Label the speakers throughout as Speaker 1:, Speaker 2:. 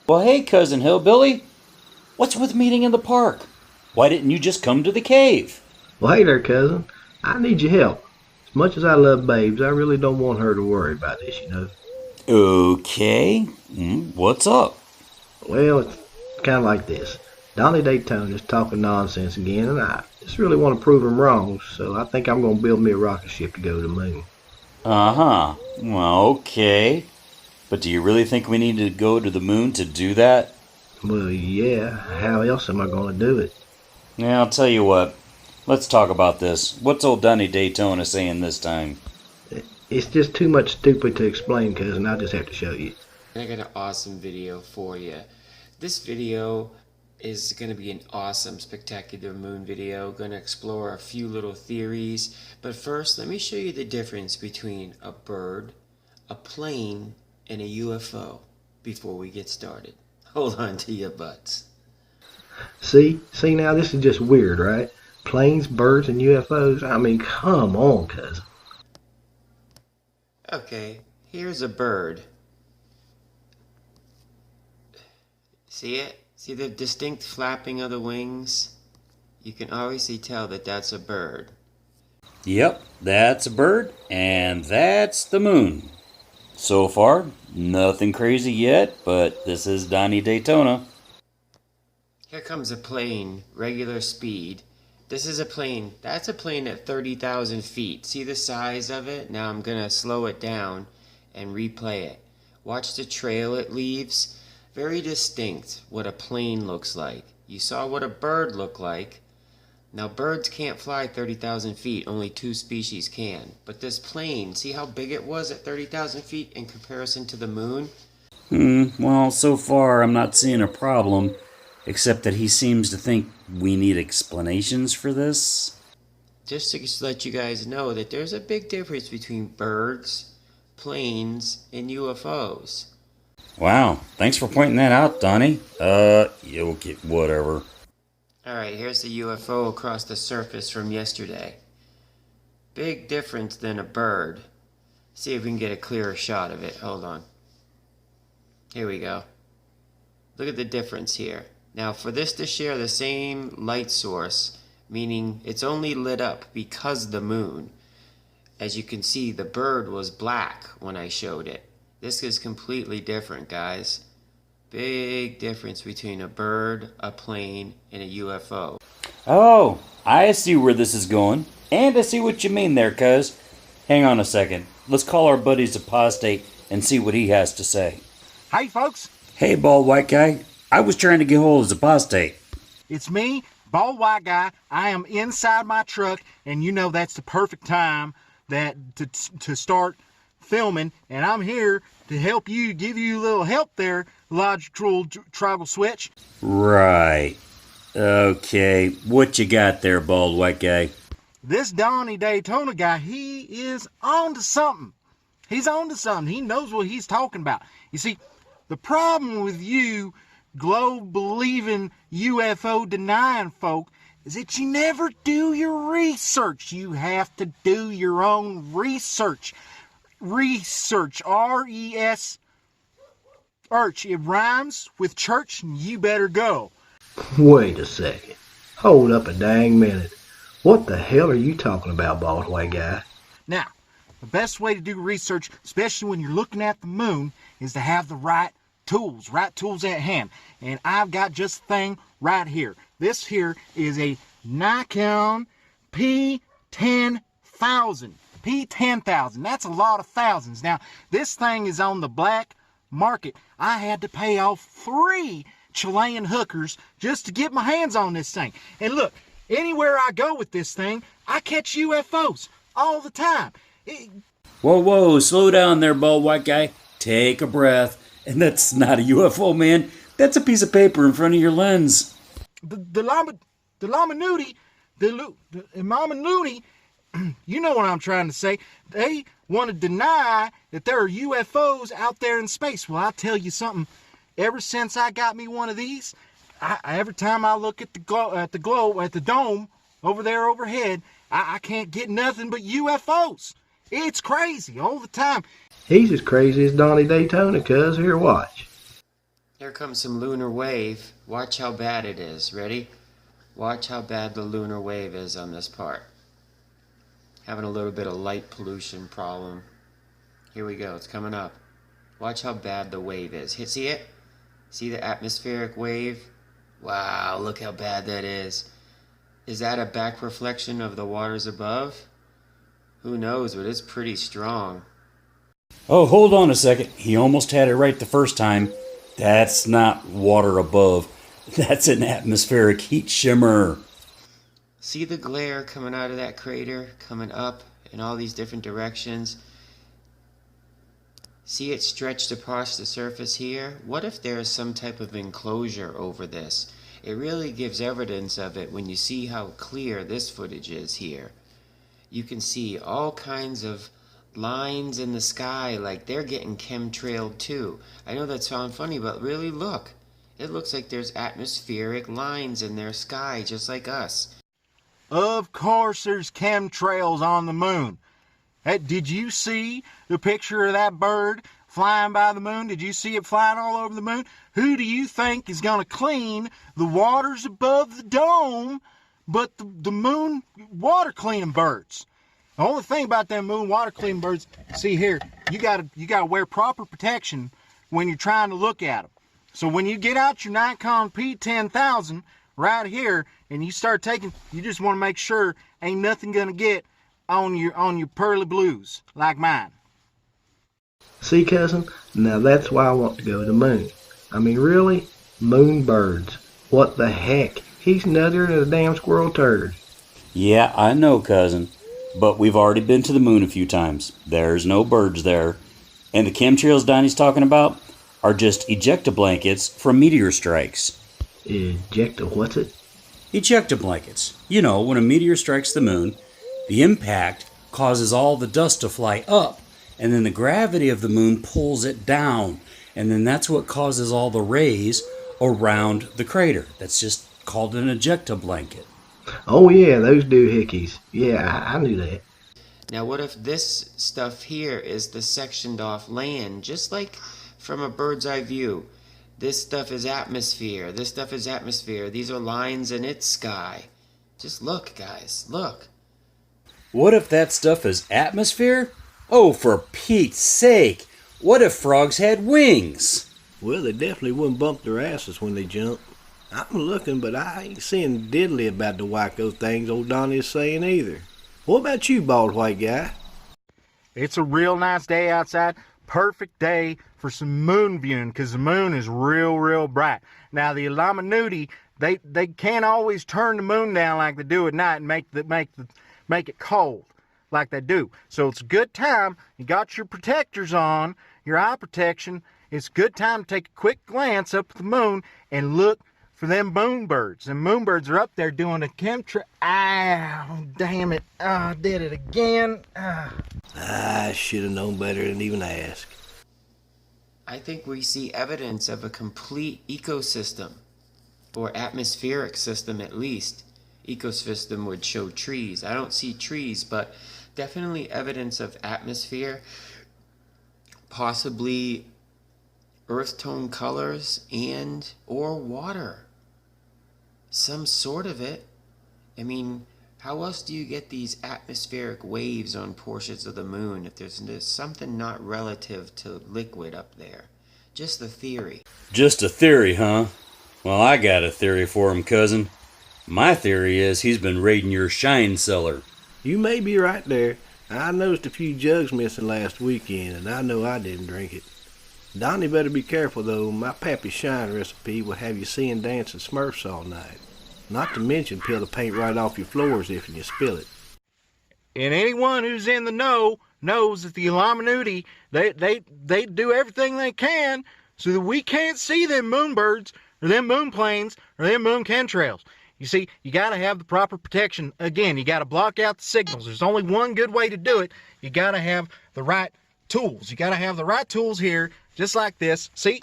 Speaker 1: Well, hey, Cousin Hillbilly. What's with meeting in the park? Why didn't you just come to the cave?
Speaker 2: Well, hey there, cousin. I need your help. As much as I love Babes, I really don't want her to worry about this, you know.
Speaker 1: Okay. What's up?
Speaker 2: Well, it's kind of like this. Donny Daytona is talking nonsense again, and I just really want to prove him wrong, so I think I'm going to build me a rocket ship to go to the moon.
Speaker 1: Uh-huh. Well, okay. But do you really think we need to go to the moon to do that?
Speaker 2: Well, yeah. How else am I going to do it?
Speaker 1: Yeah, I'll tell you what. Let's talk about this. What's old Donny Daytona saying this time?
Speaker 2: It's just too much stupid to explain, cousin. I just have to show you.
Speaker 3: I got an awesome video for you. This video is going to be an awesome, spectacular moon video. Going to explore a few little theories. But first, let me show you the difference between a bird, a plane, and a UFO before we get started. Hold on to your butts.
Speaker 2: See now, this is just weird, right? Planes, birds, and UFOs. I mean, come on, cousin.
Speaker 3: Okay, here's a bird. See it? See the distinct flapping of the wings? You can obviously tell that that's a bird.
Speaker 1: Yep, that's a bird, and that's the moon. So far, nothing crazy yet, but this is Donny Daytona.
Speaker 3: Here comes a plane, regular speed. This is a plane. That's a plane at 30,000 feet. See the size of it? Now I'm going to slow it down and replay it. Watch the trail it leaves. Very distinct what a plane looks like. You saw what a bird looked like. Now birds can't fly 30,000 feet. Only 2 species can. But this plane, see how big it was at 30,000 feet in comparison to the moon?
Speaker 1: Well, so far I'm not seeing a problem, except that he seems to think we need explanations for this.
Speaker 3: Just to let you guys know that there's a big difference between birds, planes, and UFOs.
Speaker 1: Wow, thanks for pointing that out, Donny. Okay, whatever.
Speaker 3: Alright, here's the UFO across the surface from yesterday. Big difference than a bird. See if we can get a clearer shot of it. Hold on. Here we go. Look at the difference here. Now for this to share the same light source, meaning it's only lit up because of the moon. As you can see, the bird was black when I showed it. This is completely different, guys. Big difference between a bird, a plane, and a UFO.
Speaker 1: Oh, I see where this is going. And I see what you mean there, cuz. Hang on a second. Let's call our buddy Zpostate and see what he has to say.
Speaker 4: Hey, folks.
Speaker 1: Hey, bald white guy. I was trying to get hold of Zpostate.
Speaker 4: It's me, bald white guy. I am inside my truck, and you know that's the perfect time to start filming, and I'm here to help you, give you a little help there, Logical Tribal Switch.
Speaker 1: Right. Okay, what you got there, bald white guy?
Speaker 4: This Donny Daytona guy, he is on to something. He's on to something. He knows what he's talking about. You see, the problem with you globe-believing, UFO-denying folk is that you never do your research. You have to do your own research. Research, R-E-S, arch. It rhymes with church, and you better go.
Speaker 2: Wait a second. Hold up a dang minute. What the hell are you talking about, bald white guy?
Speaker 4: Now, the best way to do research, especially when you're looking at the moon, is to have the right tools at hand. And I've got just the thing right here. This here is a Nikon P10,000. P10,000. That's a lot of thousands. Now, this thing is on the black market. I had to pay off 3 Chilean hookers just to get my hands on this thing. And look, anywhere I go with this thing, I catch UFOs all the time.
Speaker 1: Whoa, slow down there, bald white guy. Take a breath. And that's not a UFO, man. That's a piece of paper in front of your lens.
Speaker 4: The Lamanuti, you know what I'm trying to say. They want to deny that there are UFOs out there in space. Well, I'll tell you something. Ever since I got me one of these, every time I look at the dome over there overhead, I can't get nothing but UFOs. It's crazy all the time.
Speaker 2: He's as crazy as Donny Daytona, cuz. Here, watch.
Speaker 3: Here comes some lunar wave. Watch how bad it is. Ready? Watch how bad the lunar wave is on this part. Having a little bit of light pollution problem. Here we go. It's coming up. Watch how bad the wave is. See it? See the atmospheric wave? Wow, look how bad that is. Is that a back reflection of the waters above? Who knows, but it's pretty strong.
Speaker 1: Oh, hold on a second. He almost had it right the first time. That's not water above. That's an atmospheric heat shimmer.
Speaker 3: See the glare coming out of that crater, coming up in all these different directions? See it stretched across the surface here? What if there is some type of enclosure over this? It really gives evidence of it when you see how clear this footage is here. You can see all kinds of lines in the sky like they're getting chemtrailed too. I know that sounds funny, but really look. It looks like there's atmospheric lines in their sky just like us.
Speaker 4: Of course there's chemtrails on the moon. Hey, did you see the picture of that bird flying by the moon? Did you see it flying all over the moon? Who do you think is going to clean the waters above the dome but the moon water cleaning birds? The only thing about them moon water cleaning birds, see here, you gotta wear proper protection when you're trying to look at them. So when you get out your Nikon P10000 right here and you start taking, you just want to make sure ain't nothing gonna get on your pearly blues like mine.
Speaker 2: See, cousin, now that's why I want to go to the moon. I mean, really? Moon birds. What the heck? He's nuttier than a damn squirrel turd.
Speaker 1: Yeah, I know, cousin. But we've already been to the moon a few times. There's no birds there. And the chemtrails Donnie's talking about are just ejecta blankets from meteor strikes.
Speaker 2: Ejecta, what's it?
Speaker 1: Ejecta blankets. You know, when a meteor strikes the moon, the impact causes all the dust to fly up, and then the gravity of the moon pulls it down, and then that's what causes all the rays around the crater. That's just called an ejecta blanket.
Speaker 2: Oh yeah, those doohickeys. Yeah, I knew that.
Speaker 3: Now what if this stuff here is the sectioned off land, just like from a bird's eye view? This stuff is atmosphere, this stuff is atmosphere, these are lines in its sky. Just look, guys, look.
Speaker 1: What if that stuff is atmosphere? Oh, for Pete's sake! What if frogs had wings?
Speaker 2: Well, they definitely wouldn't bump their asses when they jump. I'm looking, but I ain't seeing diddly about the wacko things old Donny is saying either. What about you, bald white guy?
Speaker 4: It's a real nice day outside. Perfect day for some moon viewing because the moon is real bright. Now the Illuminati, they can't always turn the moon down like they do at night and make it cold like they do. So it's a good time. You got your protectors on, your eye protection. It's a good time to take a quick glance up at the moon and look for them moonbirds. And moonbirds are up there doing a chemtrail. Ow, damn it. I did it again.
Speaker 2: I should have known better than even ask.
Speaker 3: I think we see evidence of a complete ecosystem, or atmospheric system at least. Ecosystem would show trees. I don't see trees, but definitely evidence of atmosphere, possibly earth tone colors and or water. Some sort of it. I mean, how else do you get these atmospheric waves on portions of the moon if there's something not relative to liquid up there? Just a theory.
Speaker 1: Just a theory, huh? Well, I got a theory for him, cousin. My theory is he's been raiding your shine cellar.
Speaker 2: You may be right there. I noticed a few jugs missing last weekend, and I know I didn't drink it. Donnie better be careful, though. My Pappy Shine recipe will have you seeing dancing Smurfs all night. Not to mention peel the paint right off your floors if you spill it.
Speaker 4: And anyone who's in the know knows that the Illuminati, they do everything they can so that we can't see them moonbirds or them moon planes or them moon chemtrails. You see, you got to have the proper protection. Again, you got to block out the signals. There's only one good way to do it. You got to have the right tools. You got to have the right tools here, just like this. See?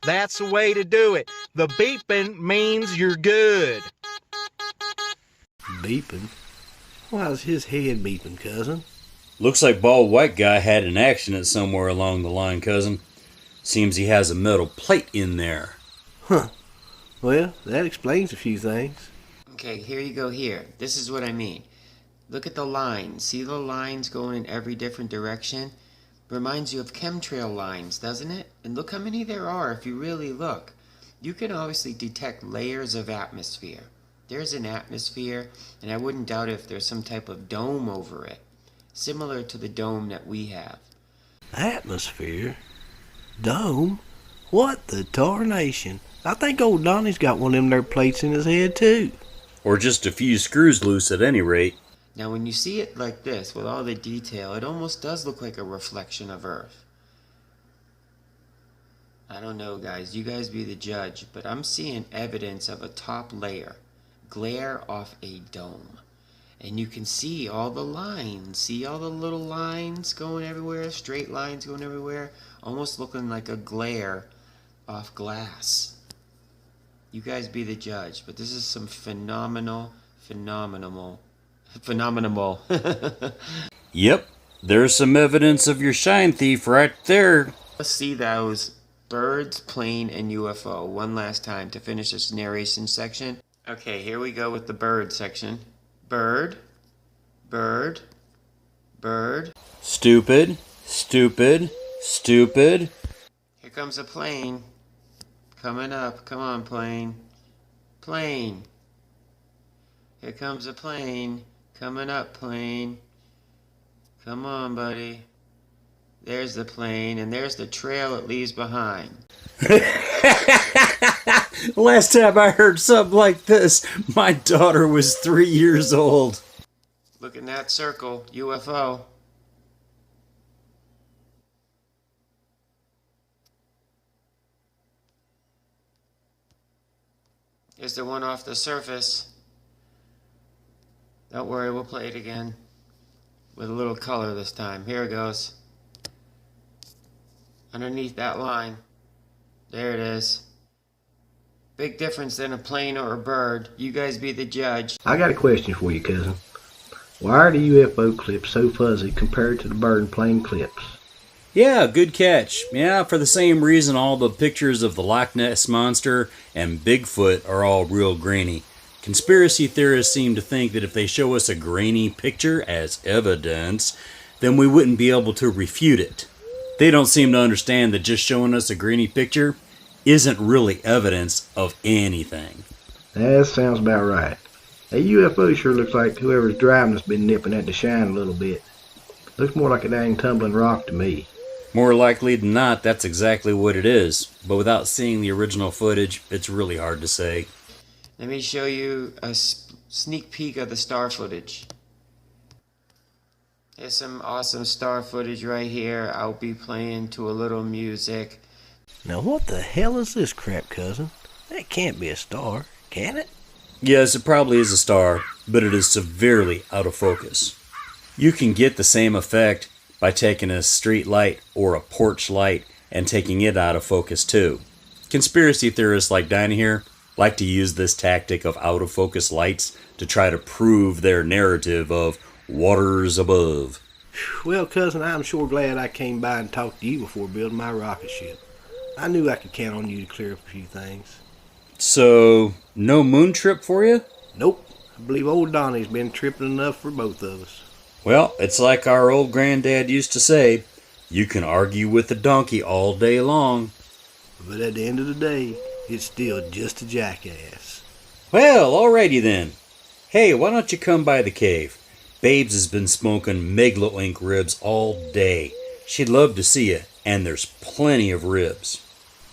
Speaker 4: That's the way to do it. The beeping means you're good.
Speaker 2: Beeping? Why is his head beeping, cousin?
Speaker 1: Looks like bald white guy had an accident somewhere along the line, cousin. Seems he has a metal plate in there.
Speaker 2: Huh. Well, that explains a few things.
Speaker 3: Okay, here you go here. This is what I mean. Look at the lines. See the lines going in every different direction? Reminds you of chemtrail lines, doesn't it? And look how many there are if you really look. You can obviously detect layers of atmosphere. There's an atmosphere, and I wouldn't doubt if there's some type of dome over it, similar to the dome that we have.
Speaker 2: Atmosphere? Dome? What the tarnation? I think old Donnie's got one of them there plates in his head, too.
Speaker 1: Or just a few screws loose at any rate.
Speaker 3: Now when you see it like this, with all the detail, it almost does look like a reflection of Earth. I don't know, guys. You guys be the judge, but I'm seeing evidence of a top layer. Glare off a dome. And you can see all the lines. See all the little lines going everywhere? Straight lines going everywhere? Almost looking like a glare off glass. You guys be the judge, but this is some phenomenal.
Speaker 1: Yep, there's some evidence of your shine thief right there.
Speaker 3: Let's see those birds, plane, and UFO one last time to finish this narration section. Okay, here we go with the bird section. Bird, bird, bird.
Speaker 1: Stupid, stupid, stupid.
Speaker 3: Here comes a plane. Coming up. Come on, plane. Plane. Here comes a plane. Coming up, plane. Come on, buddy. There's the plane, and there's the trail it leaves behind.
Speaker 1: Last time I heard something like this, my daughter was 3 years old.
Speaker 3: Look in that circle. UFO. Here's the one off the surface. Don't worry, we'll play it again. With a little color this time. Here it goes. Underneath that line. There it is. Big difference than a plane or a bird. You guys be the judge.
Speaker 2: I got a question for you, cousin. Why are the UFO clips so fuzzy compared to the bird and plane clips?
Speaker 1: Yeah, good catch. Yeah, for the same reason all the pictures of the Loch Ness Monster and Bigfoot are all real grainy. Conspiracy theorists seem to think that if they show us a grainy picture as evidence, then we wouldn't be able to refute it. They don't seem to understand that just showing us a grainy picture isn't really evidence of anything.
Speaker 2: That sounds about right. A UFO sure looks like whoever's driving has been nipping at the shine a little bit. Looks more like a dang tumbling rock to me.
Speaker 1: More likely than not, that's exactly what it is. But without seeing the original footage, it's really hard to say.
Speaker 3: Let me show you a sneak peek of the star footage. There's some awesome star footage right here. I'll be playing to a little music.
Speaker 2: Now what the hell is this crap, cousin? That can't be a star, can it?
Speaker 1: Yes, it probably is a star, but it is severely out of focus. You can get the same effect by taking a street light or a porch light and taking it out of focus too. Conspiracy theorists like Donny here like to use this tactic of out of focus lights to try to prove their narrative of waters above.
Speaker 2: Well, cousin, I'm sure glad I came by and talked to you before building my rocket ship. I knew I could count on you to clear up a few things.
Speaker 1: So, no moon trip for you?
Speaker 2: Nope. I believe old Donnie's been tripping enough for both of us.
Speaker 1: Well, it's like our old granddad used to say, you can argue with a donkey all day long.
Speaker 2: But at the end of the day, it's still just a jackass.
Speaker 1: Well, alrighty then. Hey, why don't you come by the cave? Babes has been smoking Meglo Ink ribs all day. She'd love to see you, and there's plenty of ribs.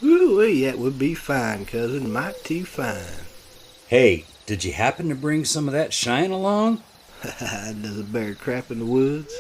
Speaker 2: Ooh, that would be fine, cousin. Mighty fine.
Speaker 1: Hey, did you happen to bring some of that shine along?
Speaker 2: Does a bear crap in the woods?